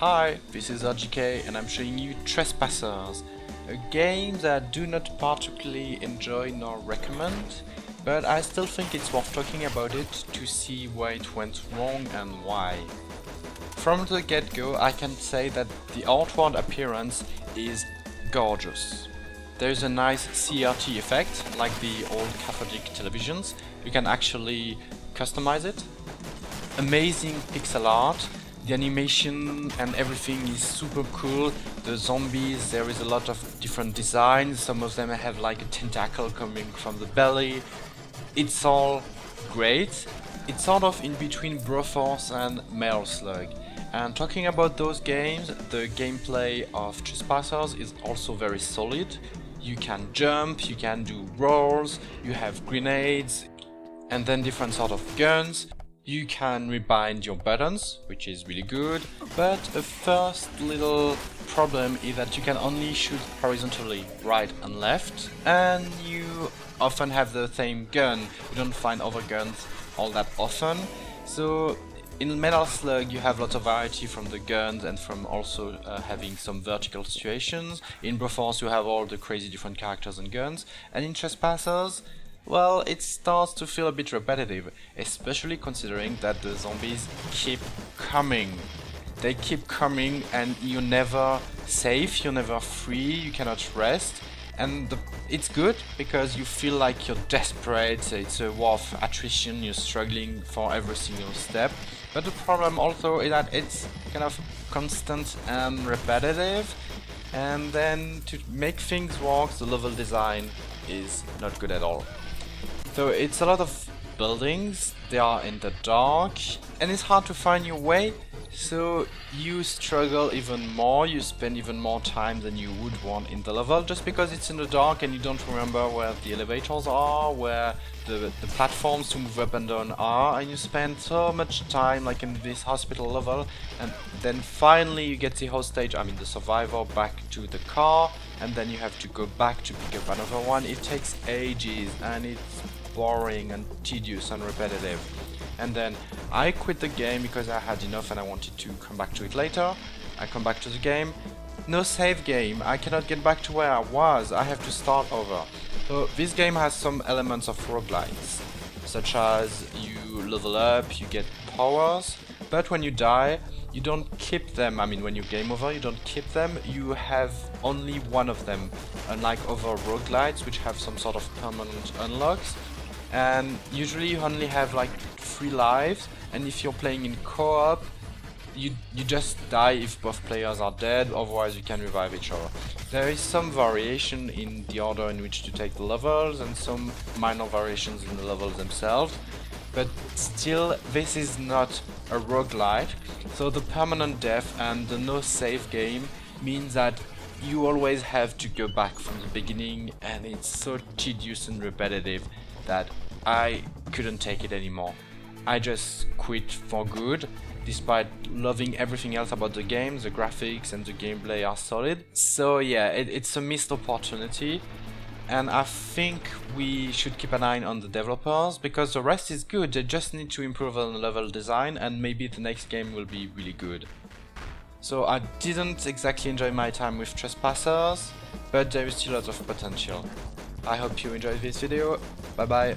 Hi, this is RGK and I'm showing you Trespassers, a game that I do not particularly enjoy nor recommend, but I still think it's worth talking about it to see where it went wrong and why. From the get-go I can say that the outward appearance is gorgeous. There's a nice CRT effect, like the old cathodic televisions. You can actually customize it. Amazing pixel art. The animation and everything is super cool. The zombies, there is a lot of different designs. Some of them have like a tentacle coming from the belly. It's all great. It's sort of in between Broforce and Metal Slug. And talking about those games, the gameplay of Trespassers is also very solid. You can jump, you can do rolls, you have grenades, and then different sort of guns. You can rebind your buttons, which is really good, but a first little problem is that you can only shoot horizontally, right and left, and you often have the same gun. You don't find other guns all that often. So in Metal Slug you have lots of variety from the guns and from also having some vertical situations. In Broforce you have all the crazy different characters and guns, and in Trespassers, well, it starts to feel a bit repetitive, especially considering that the zombies keep coming. They keep coming and you're never safe, you're never free, you cannot rest. And it's good because you feel like you're desperate, it's a war of attrition, you're struggling for every single step. But the problem also is that it's kind of constant and repetitive. And then to make things work, the level design is not good at all. So it's a lot of buildings, they are in the dark, and it's hard to find your way, so you struggle even more, you spend even more time than you would want in the level, just because it's in the dark and you don't remember where the elevators are, where the platforms to move up and down are, and you spend so much time like in this hospital level, and then finally you get the hostage, the survivor, back to the car, and then you have to go back to pick up another one. It takes ages and it's boring and tedious and repetitive. And then I quit the game because I had enough and I wanted to come back to it later. I come back to the game, no save game, I cannot get back to where I was, I have to start over. So this game has some elements of roguelites, such as you level up, you get powers, but when you die, you don't keep them. When you game over, you don't keep them, you have only one of them, unlike other roguelites which have some sort of permanent unlocks. And usually you only have like 3 lives, and if you're playing in co-op, you just die if both players are dead, otherwise you can revive each other. There is some variation in the order in which to take the levels and some minor variations in the levels themselves, but still this is not a roguelite, so the permanent death and the no save game means that you always have to go back from the beginning, and it's so tedious and repetitive that I couldn't take it anymore. I just quit for good, despite loving everything else about the game. The graphics and the gameplay are solid. So yeah, it's a missed opportunity, and I think we should keep an eye on the developers, because the rest is good, they just need to improve on the level design and maybe the next game will be really good. So I didn't exactly enjoy my time with Trespassers, but there is still a lot of potential. I hope you enjoyed this video, bye bye!